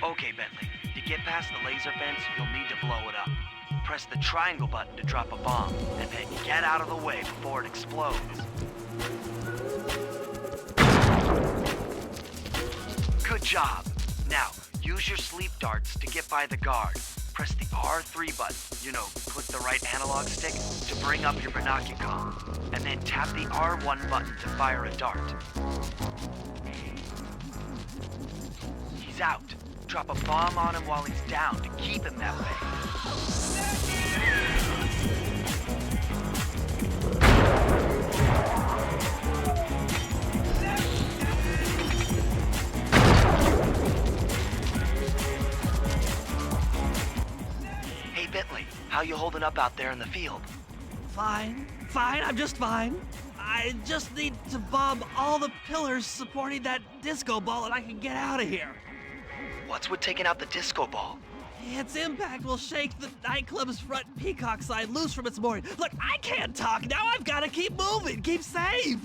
Okay, Bentley. To get past the laser fence, you'll need to blow it up. Press the triangle button to drop a bomb, and then get out of the way before it explodes. Good job. Now, use your sleep darts to get by the guard. Press the R3 button, click the right analog stick to bring up your binocular, and then tap the R1 button to fire a dart. He's out. Drop a bomb on him while he's down to keep him that way. Hey, Bentley, how you holding up out there in the field? Fine, I'm just fine. I just need to bomb all the pillars supporting that disco ball and I can get out of here. What's with taking out the disco ball? Its impact will shake the nightclub's front peacock sign loose from its mooring. Look, I can't talk now. I've got to keep moving, keep safe.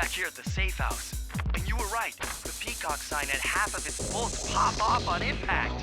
back here at the safe house. And you were right. The Peacock sign had half of its bolts pop off on impact.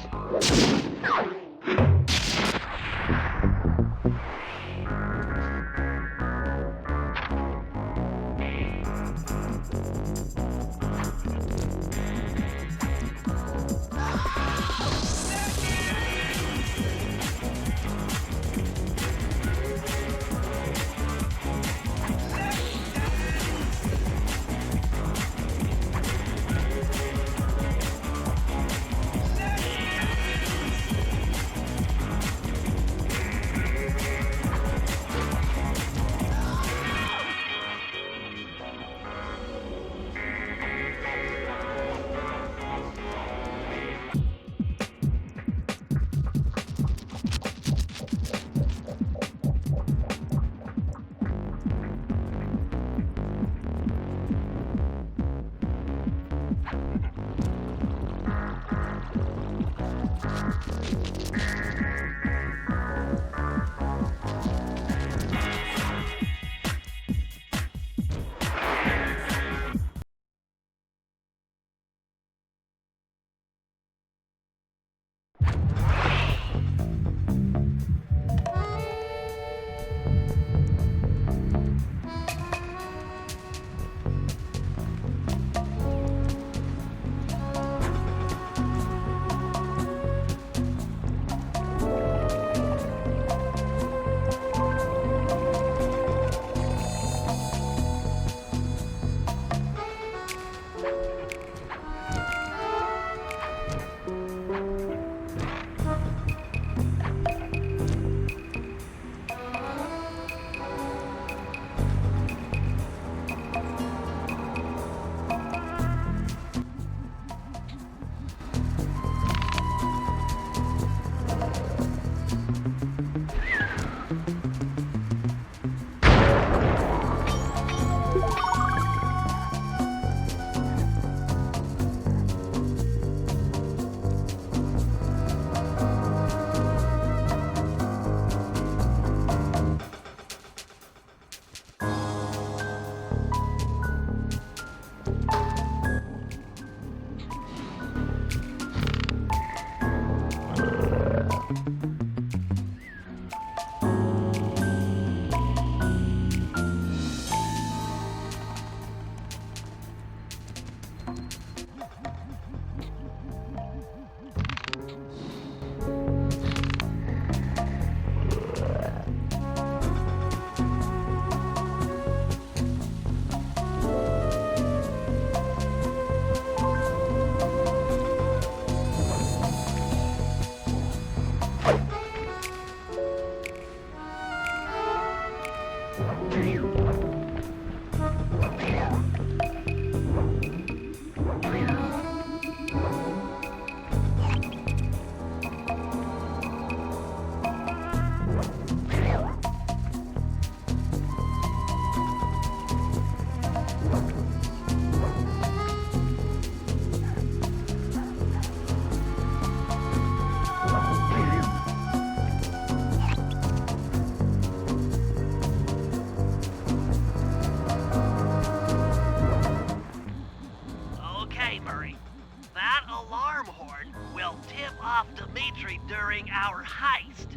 during our heist.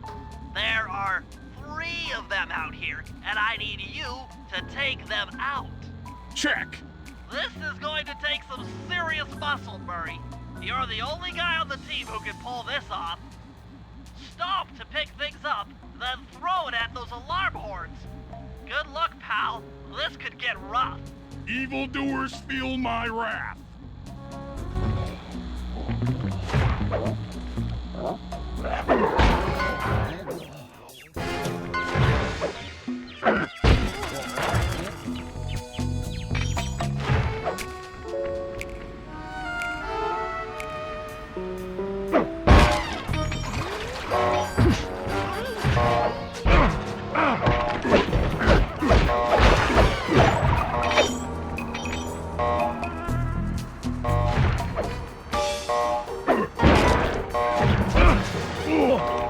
There are 3 of them out here, and I need you to take them out. Check. This is going to take some serious muscle, Murray. You're the only guy on the team who can pull this off. Stop to pick things up, then throw it at those alarm horns. Good luck, pal. This could get rough. Evildoers feel my wrath. Ugh!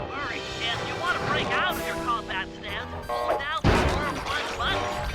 Murray, if you want to break out of your combat stance, hold down the R1 button.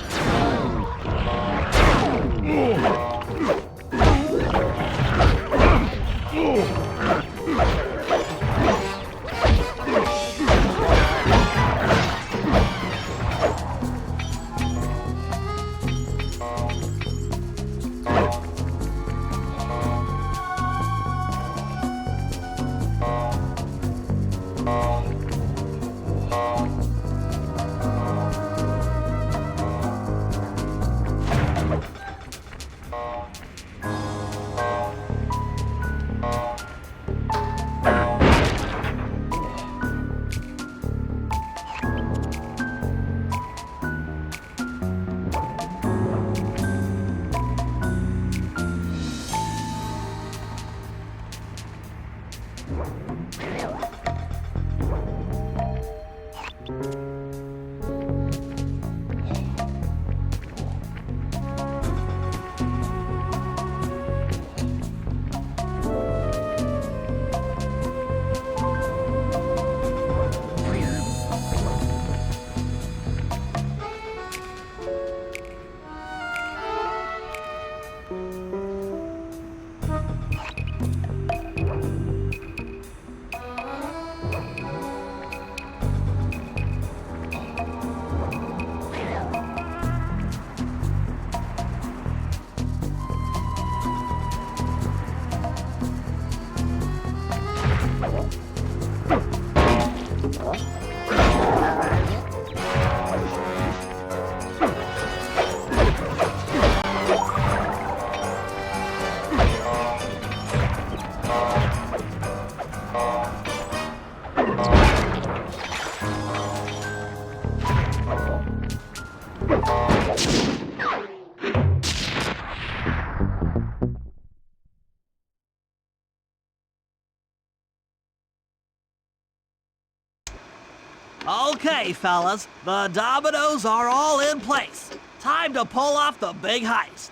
Okay, fellas, the dominoes are all in place. Time to pull off the big heist.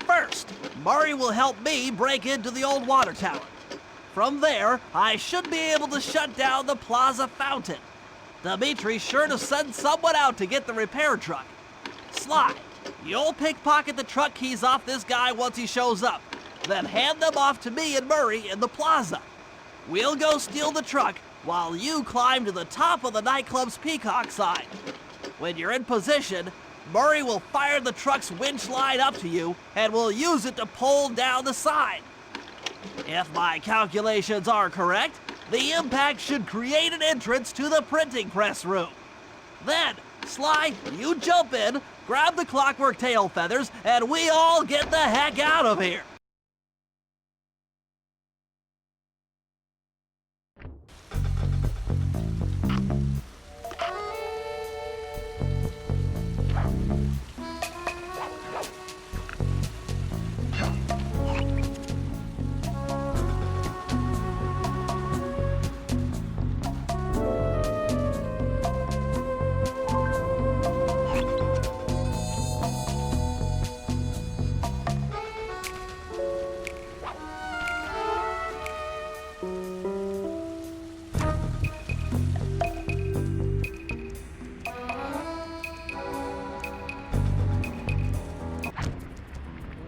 First, Murray will help me break into the old water tower. From there, I should be able to shut down the plaza fountain. Dimitri's sure to send someone out to get the repair truck. Sly, you'll pickpocket the truck keys off this guy once he shows up, then hand them off to me and Murray in the plaza. We'll go steal the truck, while you climb to the top of the nightclub's peacock sign. When you're in position, Murray will fire the truck's winch line up to you and will use it to pull down the sign. If my calculations are correct, the impact should create an entrance to the printing press room. Then, Sly, you jump in, grab the clockwork tail feathers, and we all get the heck out of here.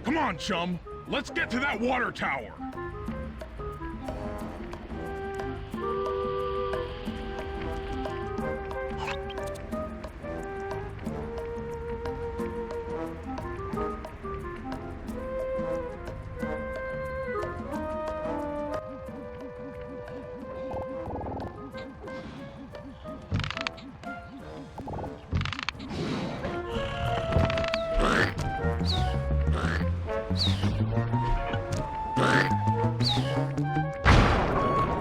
Come on, chum. Let's get to that water tower.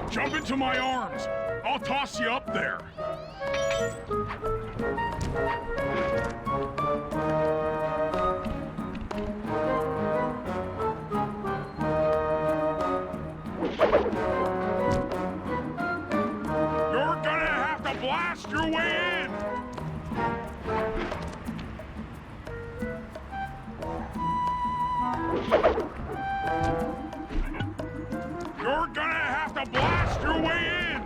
Jump into my arms. I'll toss you up there. You're gonna have to blast your way in. You're gonna have to blast your way in!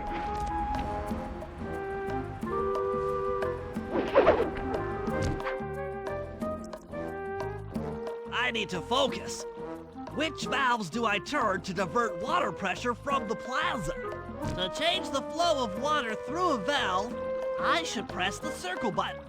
I need to focus. Which valves do I turn to divert water pressure from the plaza? To change the flow of water through a valve, I should press the circle button.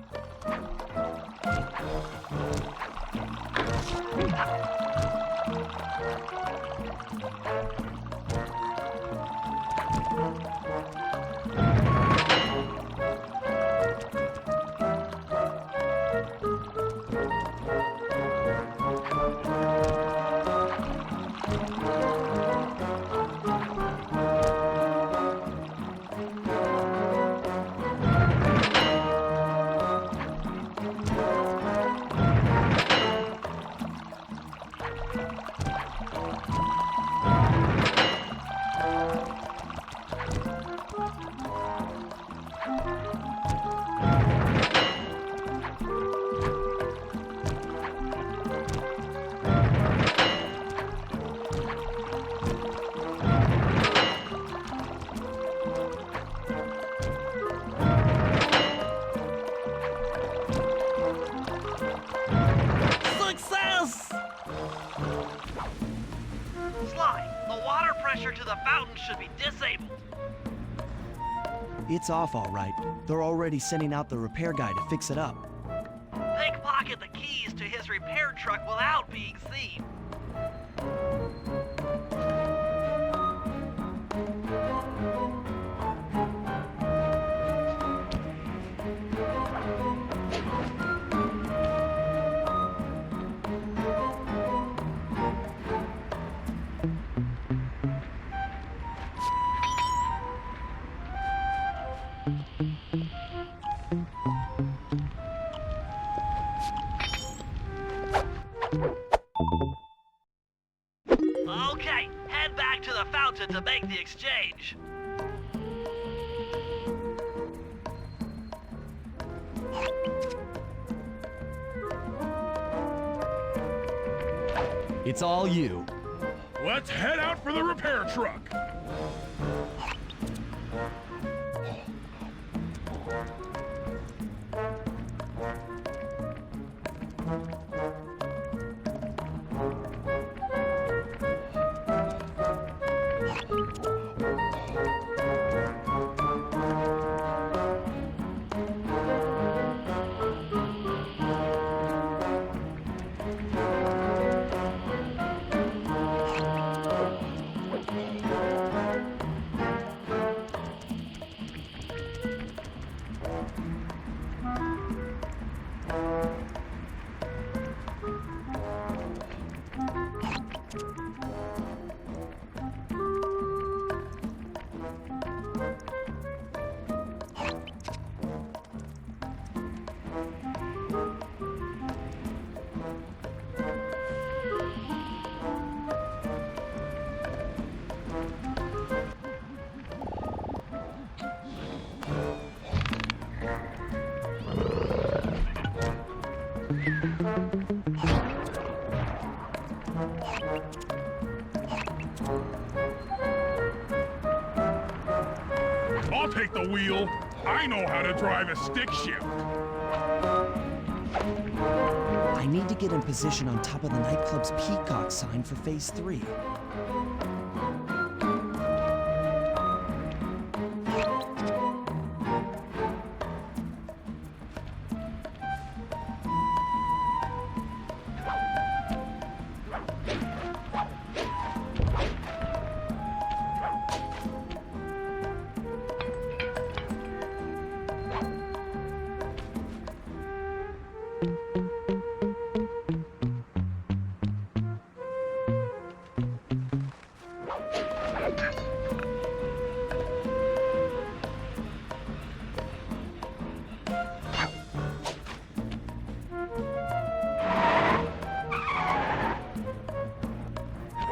To the fountain should be disabled. It's off all right. They're already sending out the repair guy to fix it up. Pickpocket the keys to his repair truck without being seen. Okay, head back to the fountain to make the exchange. It's all you. Let's head out for the repair truck. I'll take the wheel. I know how to drive a stick shift. I need to get in position on top of the nightclub's peacock sign for phase 3.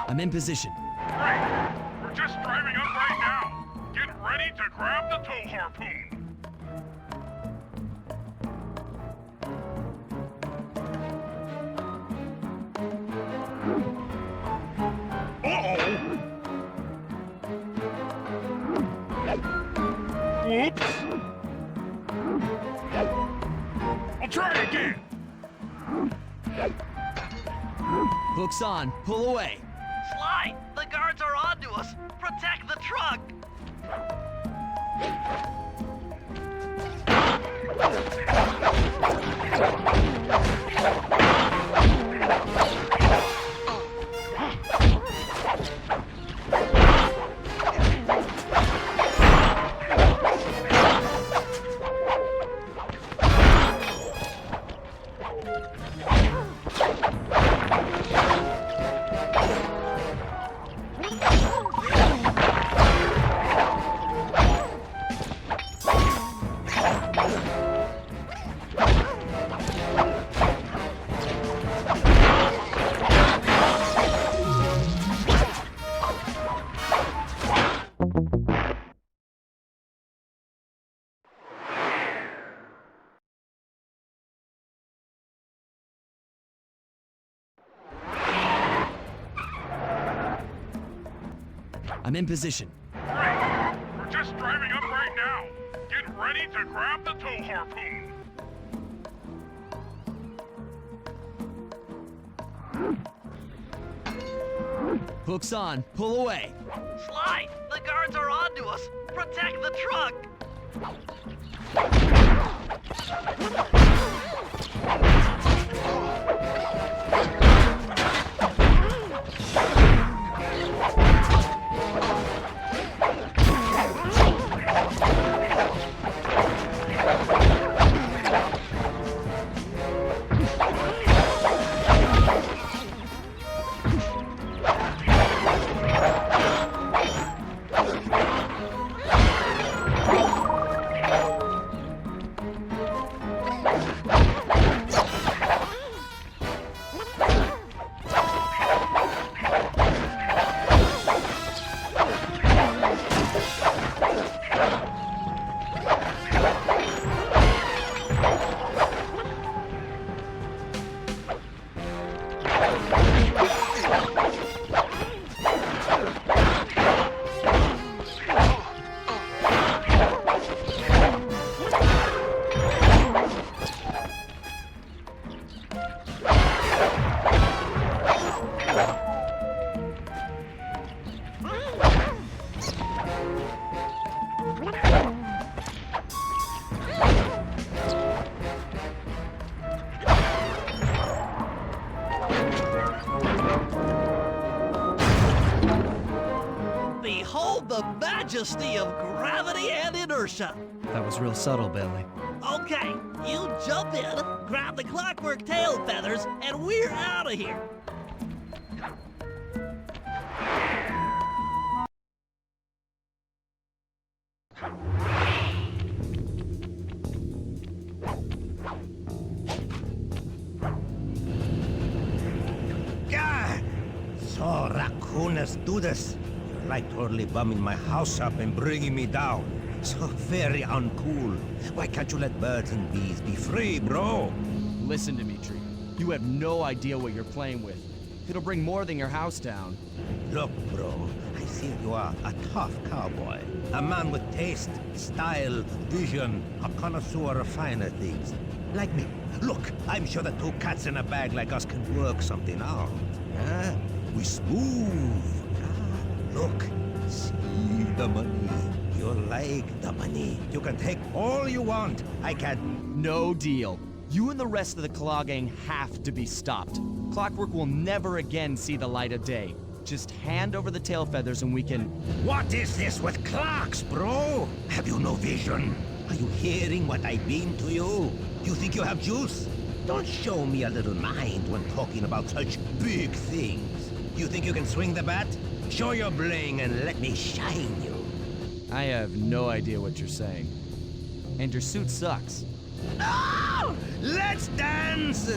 I'm in position. Great. We're just driving up right now. Get ready to grab the tow harpoon. Uh-oh. Whoops. I'll try again. Hook's on. Pull away. Sly, the guards are onto us. Protect the truck. I'm in position. Great. We're just driving up right now. Get ready to grab the tow harpoon. Hook's on. Pull away. Sly, the guards are onto us. Protect the truck. Behold the majesty of gravity and inertia. That was real subtle, Bailey. Okay, you jump in, grab the clockwork tail feathers, and we're out of here. God! So, raccooners do this. You're like totally bumming my house up and bringing me down. So very uncool. Why can't you let birds and bees be free, bro? Listen, Dimitri. You have no idea what you're playing with. It'll bring more than your house down. Look, bro, I see you are a tough cowboy. A man with taste, style, vision, a connoisseur of finer things. Like me. Look, I'm sure that two cats in a bag like us can work something out. Huh? We smooth. Ah, look, see the money. You like the money. You can take all you want. I can... No deal. You and the rest of the Claw Gang have to be stopped. Clockwork will never again see the light of day. Just hand over the tail feathers and we can... What is this with clocks, bro? Have you no vision? Are you hearing what I beam to you? You think you have juice? Don't show me a little mind when talking about such big things. You think you can swing the bat? Show your bling and let me shine you. I have no idea what you're saying. And your suit sucks. No! Let's dance!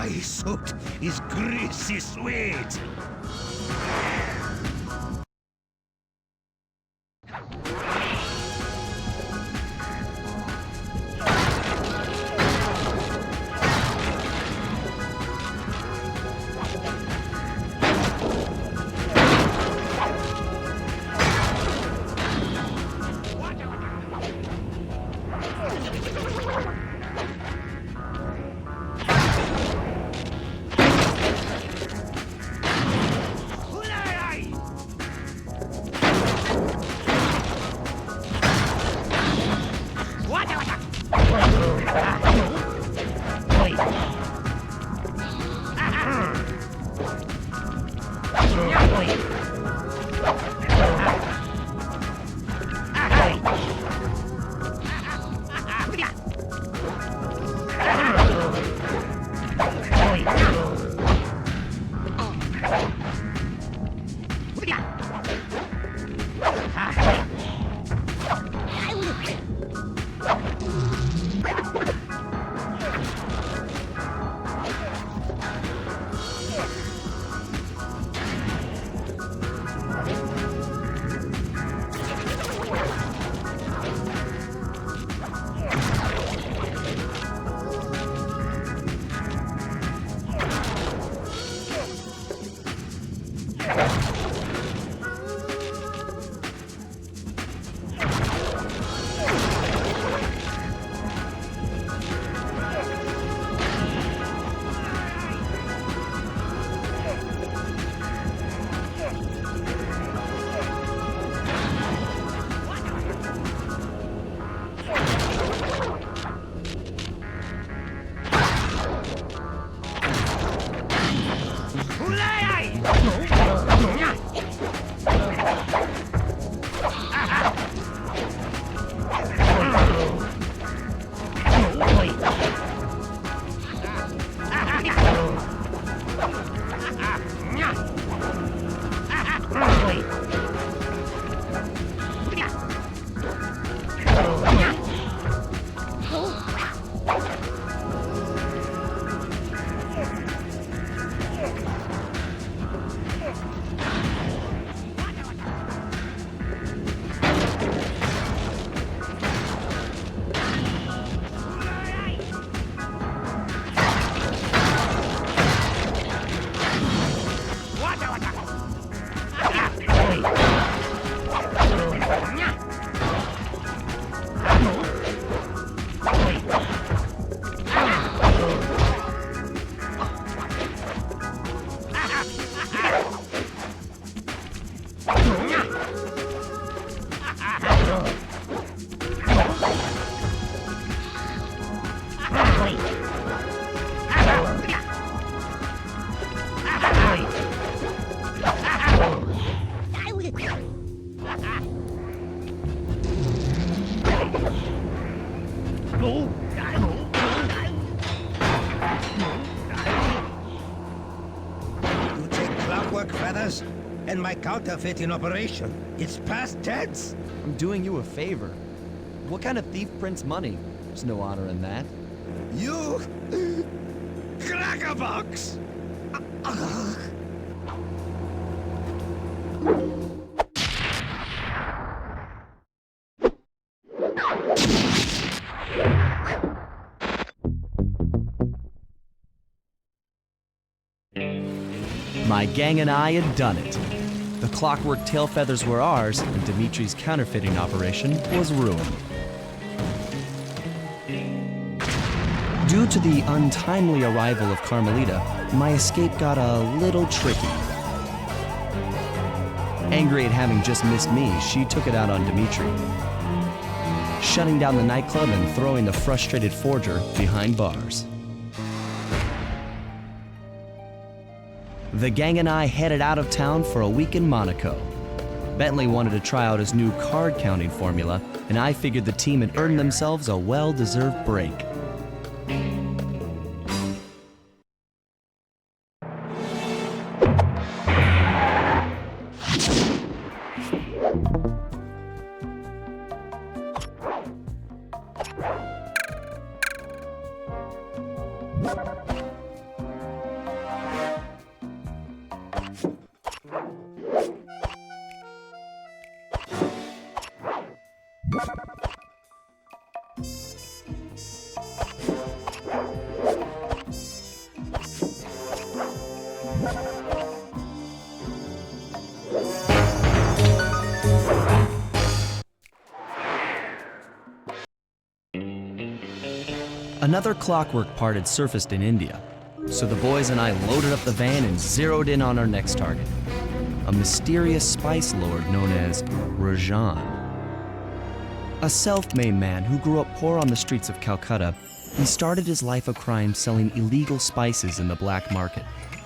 My suit is greasy sweet. You take clockwork feathers and my counterfeiting operation. It's past tense. I'm doing you a favor. What kind of thief prints money? There's no honor in that. You crackerbox! My gang and I had done it. The clockwork tail feathers were ours, and Dimitri's counterfeiting operation was ruined. Due to the untimely arrival of Carmelita, my escape got a little tricky. Angry at having just missed me, she took it out on Dimitri, shutting down the nightclub and throwing the frustrated forger behind bars. The gang and I headed out of town for a week in Monaco. Bentley wanted to try out his new card counting formula, and I figured the team had earned themselves a well-deserved break. Another clockwork part had surfaced in India, so the boys and I loaded up the van and zeroed in on our next target, a mysterious spice lord known as Rajan. A self-made man who grew up poor on the streets of Calcutta, he started his life of crime selling illegal spices in the black market,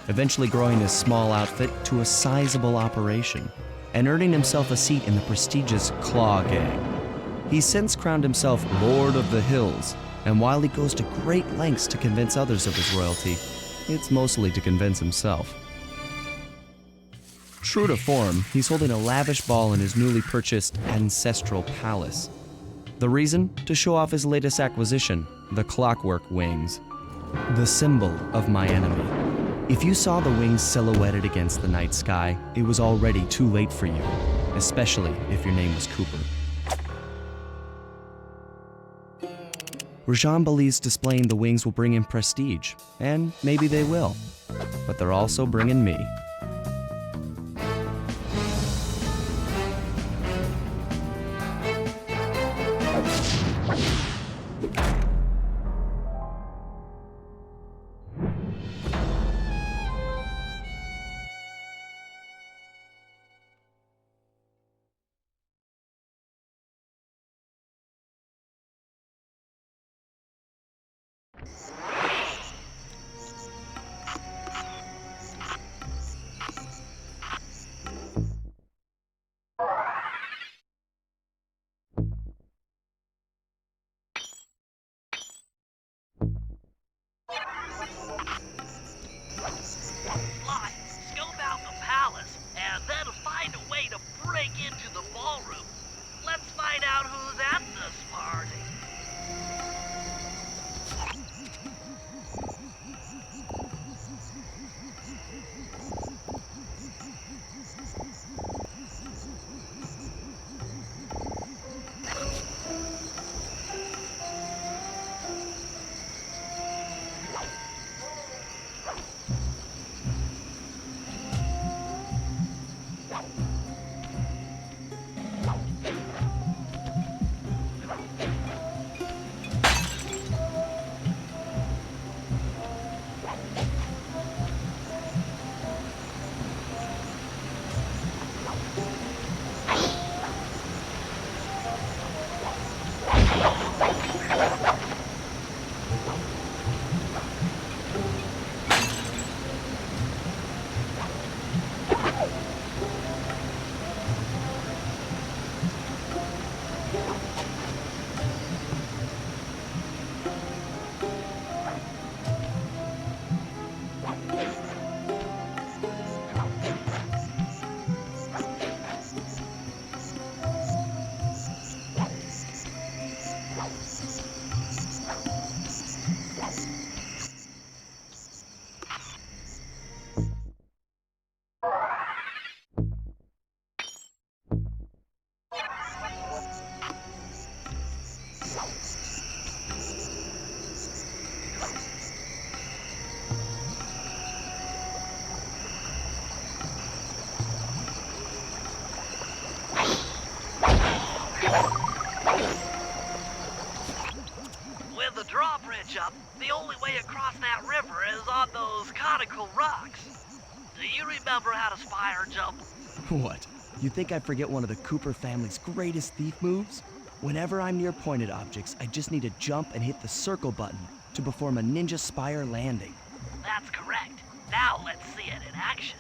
eventually growing his small outfit to a sizable operation and earning himself a seat in the prestigious Claw Gang. He's since crowned himself Lord of the Hills, and while he goes to great lengths to convince others of his royalty, it's mostly to convince himself. True to form, he's holding a lavish ball in his newly purchased ancestral palace. The reason? To show off his latest acquisition, the clockwork wings, the symbol of my enemy. If you saw the wings silhouetted against the night sky, it was already too late for you, especially if your name was Cooper. Rajan believes displaying the wings will bring him prestige, and maybe they will, but they're also bringing me. remember how to spire jump. What? You think I forget one of the Cooper family's greatest thief moves? Whenever I'm near pointed objects, I just need to jump and hit the circle button to perform a ninja spire landing. That's correct. Now let's see it in action.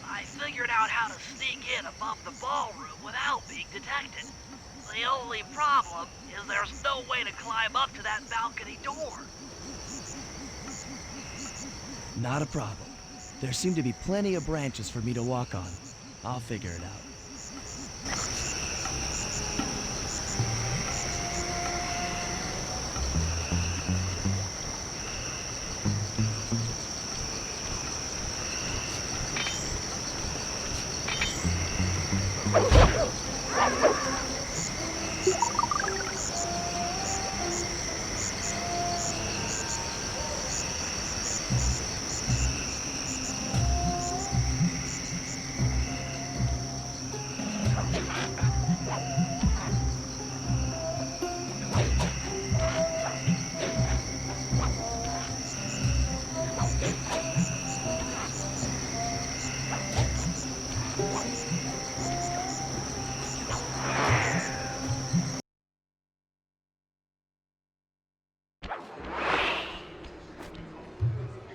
I figured out how to sneak in above the ballroom without being detected. The only problem is there's no way to climb up to that balcony door. Not a problem. There seem to be plenty of branches for me to walk on. I'll figure it out.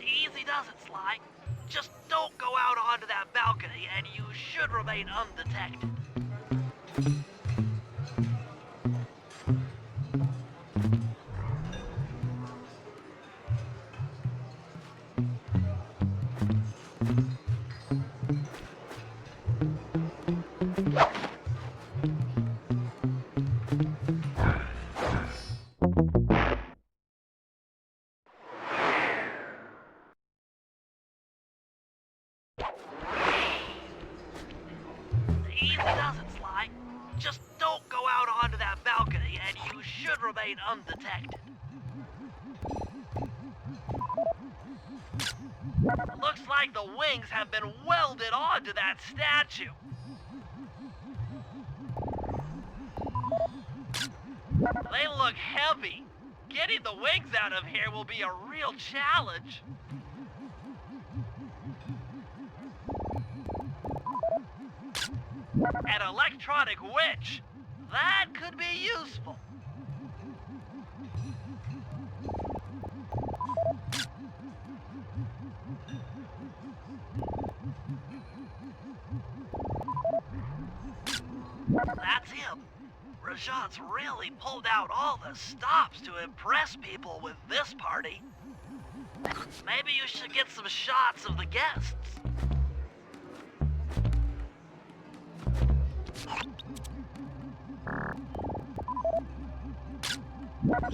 Easy does it, Sly. Just don't go out onto that balcony and you should remain undetected. Easy does it, Sly. Just don't go out onto that balcony and you should remain undetected. Looks like the wings have been welded onto that statue. They look heavy. Getting the wings out of here will be a real challenge. An electronic witch. That could be useful. That's him. Rajat's really pulled out all the stops to impress people with this party. Maybe you should get some shots of the guests.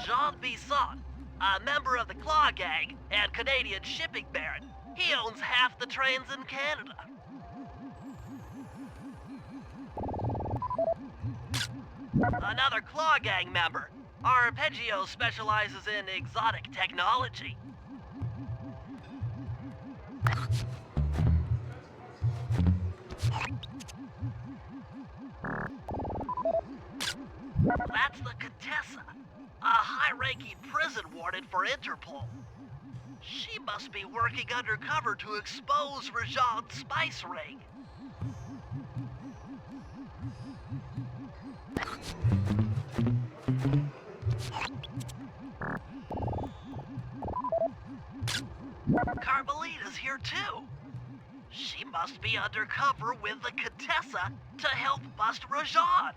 Jean Bisson, a member of the Claw Gang and Canadian shipping baron. He owns half the trains in Canada. Another Claw Gang member. Arpeggio specializes in exotic technology. That's the Contessa, a high-ranking prison warden for Interpol. She must be working undercover to expose Rajan's spice ring. Carmelita's here too. She must be undercover with the Contessa to help bust Rajan.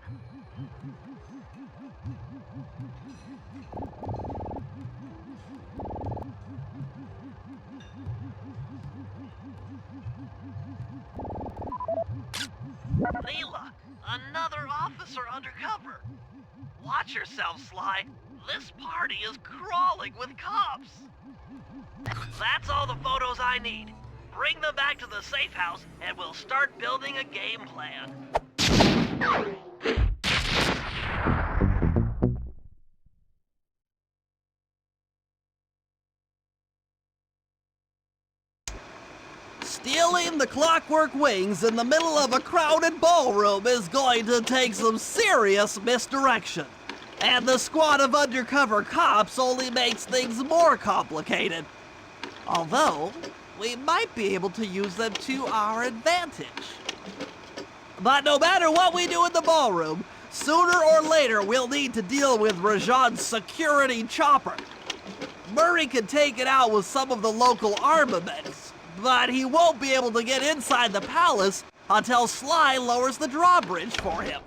Leela, another officer undercover. Watch yourself, Sly. This party is crawling with cops. That's all the photos I need. Bring them back to the safe house and we'll start building a game plan. Stealing the Clockwork Wings in the middle of a crowded ballroom is going to take some serious misdirection. And the squad of undercover cops only makes things more complicated. Although, we might be able to use them to our advantage. But no matter what we do in the ballroom, sooner or later we'll need to deal with Rajan's security chopper. Murray can take it out with some of the local armaments, but he won't be able to get inside the palace until Sly lowers the drawbridge for him.